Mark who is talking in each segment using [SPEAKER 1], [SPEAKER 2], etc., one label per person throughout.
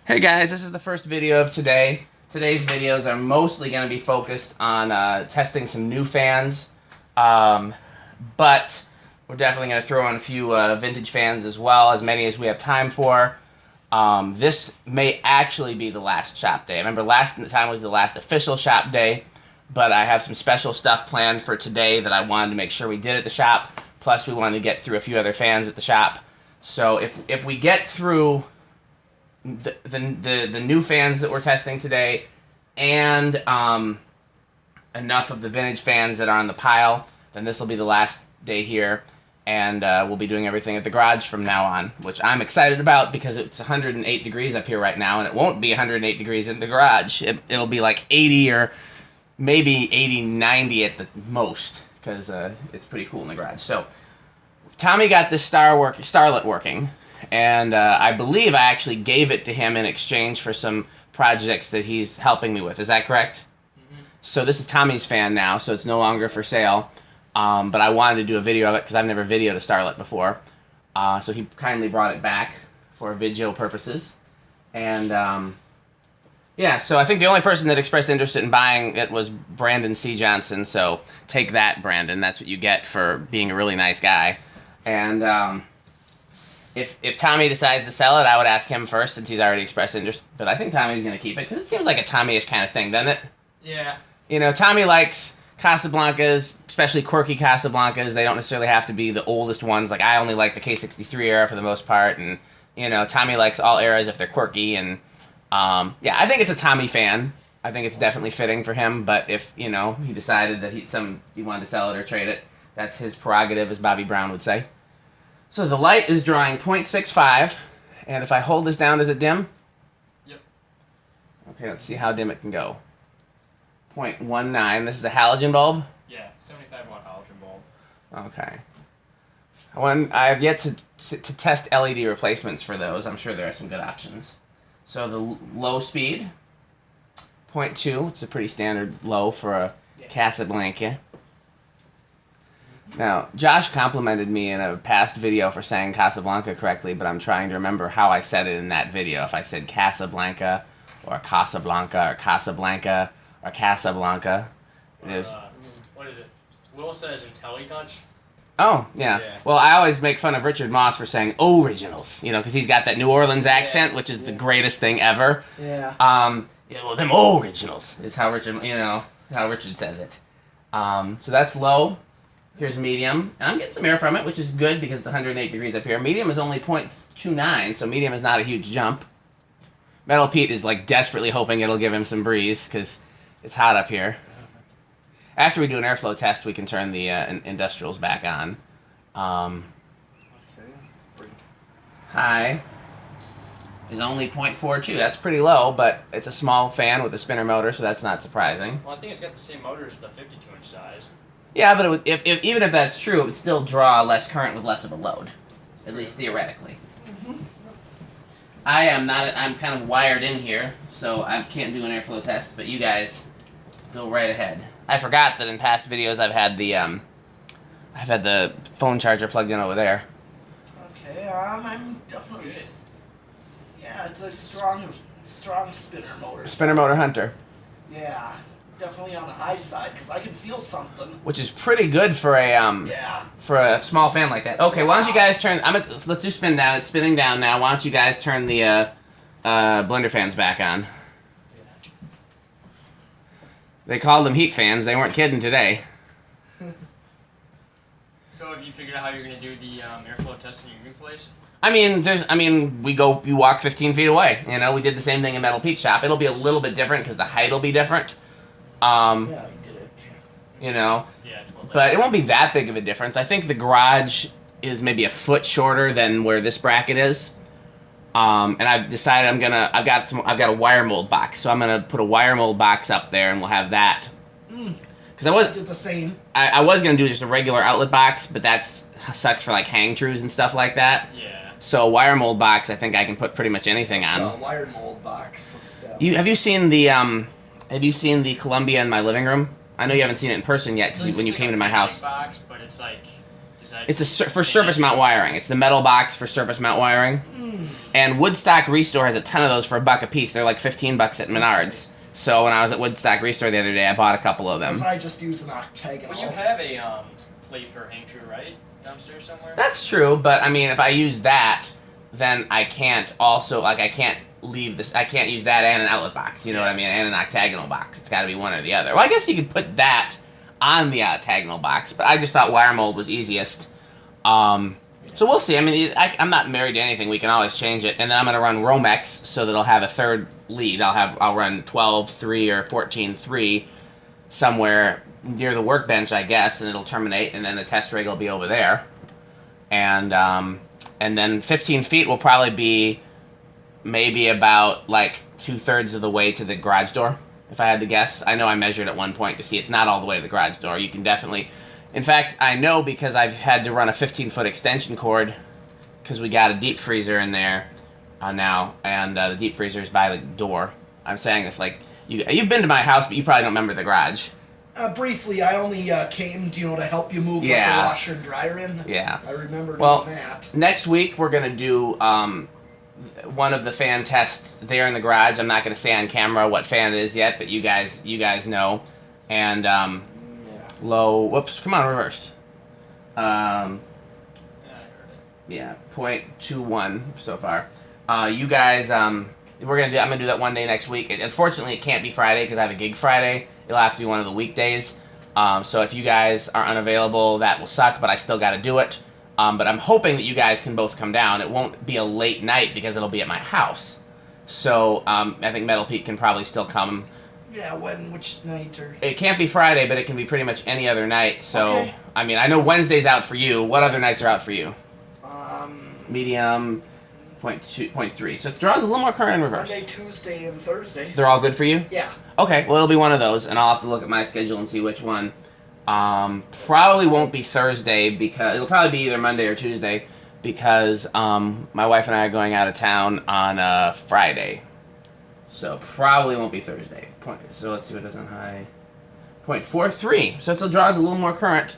[SPEAKER 1] Hey guys, this is the first video of today. Today's videos are mostly going to be focused on testing some new fans, but we're definitely going to throw in a few vintage fans as well, as many as we have time for. This may actually be the last shop day. I remember last time was the last official shop day, but I have some special stuff planned for today that I wanted to make sure we did at the shop, plus we wanted to get through a few other fans at the shop. So if we get through the new fans that we're testing today and enough of the vintage fans that are on the pile, then this will be the last day here, and we'll be doing everything at the garage from now on, which I'm excited about because it's 108 degrees up here right now, and it won't be 108 degrees in the garage. It'll be like 80 or maybe 80, 90 at the most, because it's pretty cool in the garage. So Tommy got this Starlet working, and I believe I actually gave it to him in exchange for some projects that he's helping me with. Is that correct? Mm-hmm. So this is Tommy's fan now, so it's no longer for sale. But I wanted to do a video of it because I've never videoed a Starlet before. So he kindly brought it back for video purposes. And yeah, so I think the only person that expressed interest in buying it was Brandon C. Johnson. So take that, Brandon. That's what you get for being a really nice guy. And if Tommy decides to sell it, I would ask him first since he's already expressed interest. But I think Tommy's going to keep it because it seems like a Tommy-ish kind of thing, doesn't it?
[SPEAKER 2] Yeah.
[SPEAKER 1] You know, Tommy likes Casablancas, especially quirky Casablancas. They don't necessarily have to be the oldest ones. Like, I only like the K63 era for the most part. And, you know, Tommy likes all eras if they're quirky. And, yeah, I think it's a Tommy fan. I think it's definitely fitting for him. But if, you know, he decided that he wanted to sell it or trade it, that's his prerogative, as Bobby Brown would say. So the light is drawing 0.65, and if I hold this down, does it dim?
[SPEAKER 2] Yep.
[SPEAKER 1] Okay, let's see how dim it can go. 0.19. This is a halogen bulb?
[SPEAKER 2] Yeah, 75 watt halogen bulb.
[SPEAKER 1] Okay. I have yet to test LED replacements for those. I'm sure there are some good options. So the low speed, 0.2. It's a pretty standard low for a Casablanca. Now, Josh complimented me in a past video for saying Casablanca correctly, but I'm trying to remember how I said it in that video. If I said Casablanca, or Casablanca, or Casablanca, or Casablanca.
[SPEAKER 2] What is it? Will says IntelliTouch.
[SPEAKER 1] Oh, yeah. Well, I always make fun of Richard Moss for saying originals, you know, because he's got that New Orleans accent, which is the greatest thing ever.
[SPEAKER 3] Yeah.
[SPEAKER 1] Yeah, well, them originals is how Richard, you know, how Richard says it. So that's low. Here's medium, and I'm getting some air from it, which is good because it's 108 degrees up here. Medium is only 0.29, so medium is not a huge jump. Metal Pete is like desperately hoping it'll give him some breeze because it's hot up here. After we do an airflow test, we can turn the industrials back on.
[SPEAKER 3] Okay, that's pretty.
[SPEAKER 1] High is only 0.42. That's pretty low, but it's a small fan with a spinner motor, so that's not surprising.
[SPEAKER 2] Well, I think it's got the same motor as the 52-inch size.
[SPEAKER 1] Yeah, but even if that's true, it would still draw less current with less of a load, at least theoretically. I'm kind of wired in here, so I can't do an airflow test, but you guys go right ahead. I forgot that in past videos I've had the phone charger plugged in over there.
[SPEAKER 3] Okay, I'm definitely good. Yeah, it's a strong spinner motor.
[SPEAKER 1] Spinner motor Hunter.
[SPEAKER 3] Yeah, definitely on the high side because I can feel something.
[SPEAKER 1] Which is pretty good for a small fan like that. Okay, why don't you guys turn? Let's do spin down. It's spinning down now. Why don't you guys turn the blender fans back on? They called them heat fans. They weren't kidding today.
[SPEAKER 2] So have you figured out how you're going to do the airflow test in your new place?
[SPEAKER 1] We walk 15 feet away. You know, we did the same thing in Metal Pete's shop. It'll be a little bit different because the height will be different.
[SPEAKER 3] Yeah, we did it.
[SPEAKER 1] You know,
[SPEAKER 2] Yeah,
[SPEAKER 1] but it won't be that big of a difference. I think the garage is maybe a foot shorter than where this bracket is. And I've decided I've got a wire mold box, so I'm gonna put a wire mold box up there, and we'll have that. Because
[SPEAKER 3] I did the same.
[SPEAKER 1] I was gonna do just a regular outlet box, but that sucks for like hang trues and stuff like that.
[SPEAKER 2] Yeah.
[SPEAKER 1] So a wire mold box, I think I can put pretty much anything on.
[SPEAKER 3] It's a wire mold box.
[SPEAKER 1] Have you seen the Columbia in my living room? I know you haven't seen it in person yet because when you came to my house.
[SPEAKER 2] Box, but it's like that?
[SPEAKER 1] It's for surface mount wiring. It's the metal box for surface mount wiring. And Woodstock Restore has a ton of those for $1 a piece. They're like $15 at Menards. So when I was at Woodstock Restore the other day, I bought a couple of them.
[SPEAKER 3] Because I just use an octagonal.
[SPEAKER 2] Well, you have a plate for hang true, right? Downstairs somewhere?
[SPEAKER 1] That's true, but I mean, if I use that, then I can't also, like, I can't leave this, I can't use that and an outlet box, you know what I mean, and an octagonal box. It's got to be one or the other. Well, I guess you could put that on the octagonal box, but I just thought wire mold was easiest. So we'll see. I mean, I'm not married to anything. We can always change it. And then I'm going to run Romex so that I'll have a third lead. I'll run 12-3 or 14-3 somewhere near the workbench, I guess, and it'll terminate, and then the test rig will be over there. And then 15 feet will probably be maybe about like 2/3 of the way to the garage door, if I had to guess. I know I measured at one point to see it's not all the way to the garage door. You can definitely... In fact, I know because I've had to run a 15-foot extension cord because we got a deep freezer in there now, and the deep freezer is by the door. I'm saying this like... You've been to my house, but you probably don't remember the garage.
[SPEAKER 3] Briefly, I only came, to help you move like, the washer and dryer in.
[SPEAKER 1] Yeah.
[SPEAKER 3] I remember doing that.
[SPEAKER 1] Next week we're going to do one of the fan tests there in the garage. I'm not going to say on camera what fan it is yet, but you guys know. And low, whoops, come on, reverse.
[SPEAKER 2] Yeah, I heard it.
[SPEAKER 1] Yeah, 0.21 so far. You guys, I'm going to do that one day next week. Unfortunately, it can't be Friday because I have a gig Friday. It'll have to be one of the weekdays. So if you guys are unavailable, that will suck, but I still got to do it. But I'm hoping that you guys can both come down. It won't be a late night because it'll be at my house. So I think Metal Pete can probably still come.
[SPEAKER 3] Yeah, which night?
[SPEAKER 1] It can't be Friday, but it can be pretty much any other night. So,
[SPEAKER 3] okay.
[SPEAKER 1] I mean, I know Wednesday's out for you. What other nights are out for you? Medium, 0.3. So it draws a little more current in reverse.
[SPEAKER 3] Monday, Tuesday, and Thursday.
[SPEAKER 1] They're all good for you?
[SPEAKER 3] Yeah.
[SPEAKER 1] Okay, well, it'll be one of those, and I'll have to look at my schedule and see which one. Probably won't be Thursday, because it'll probably be either Monday or Tuesday, because my wife and I are going out of town on Friday. So probably won't be Thursday. So let's see what it does on high. 0.43. So it still draws a little more current.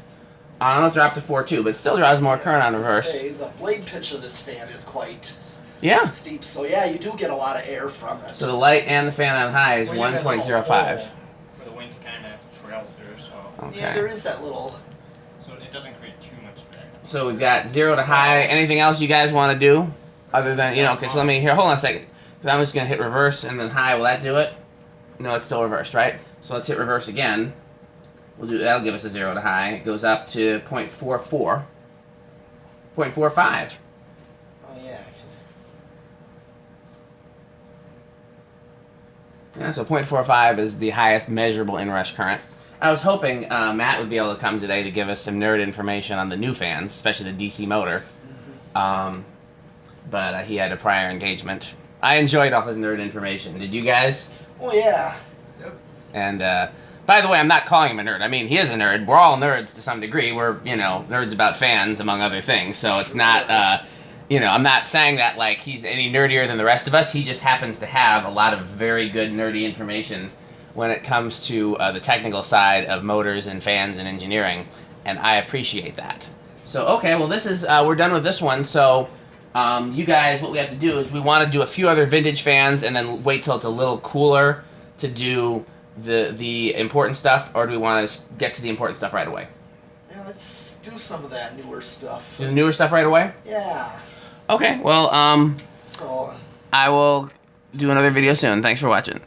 [SPEAKER 1] I don't know, it dropped to 4.2, but it still draws more current on reverse.
[SPEAKER 3] The blade pitch of this fan is quite steep, so yeah, you do get a lot of air from it.
[SPEAKER 1] So the light and the fan on high is 1.05.
[SPEAKER 2] For the wind to kind of trail through, so...
[SPEAKER 1] Okay.
[SPEAKER 3] Yeah, there is that little...
[SPEAKER 2] So it doesn't create too much drag.
[SPEAKER 1] So we've got 0 to high. Anything else you guys want to do? Other than, okay, so let me, hold on a second. Because I'm just going to hit reverse and then high. Will that do it? No, it's still reversed, right? So let's hit reverse again. That'll give us a 0 to high. It goes up to 0.44. 0.45.
[SPEAKER 3] Oh, yeah.
[SPEAKER 1] Yeah, so 0.45 is the highest measurable inrush current. I was hoping Matt would be able to come today to give us some nerd information on the new fans, especially the DC motor. But he had a prior engagement. I enjoyed all his nerd information. Did you guys?
[SPEAKER 3] Oh, yeah.
[SPEAKER 2] Yep.
[SPEAKER 1] And, by the way, I'm not calling him a nerd. I mean, he is a nerd. We're all nerds to some degree. We're, nerds about fans, among other things. So it's not, I'm not saying that, like, he's any nerdier than the rest of us. He just happens to have a lot of very good nerdy information when it comes to the technical side of motors and fans and engineering. And I appreciate that. So, okay, well, this is, we're done with this one. So, you guys, what we have to do is we want to do a few other vintage fans and then wait till it's a little cooler to do the important stuff, or do we want to get to the important stuff right away?
[SPEAKER 3] Yeah, let's do some of that newer stuff.
[SPEAKER 1] Do the newer stuff right away?
[SPEAKER 3] Yeah.
[SPEAKER 1] Okay, well,
[SPEAKER 3] So
[SPEAKER 1] I will do another video soon. Thanks for watching.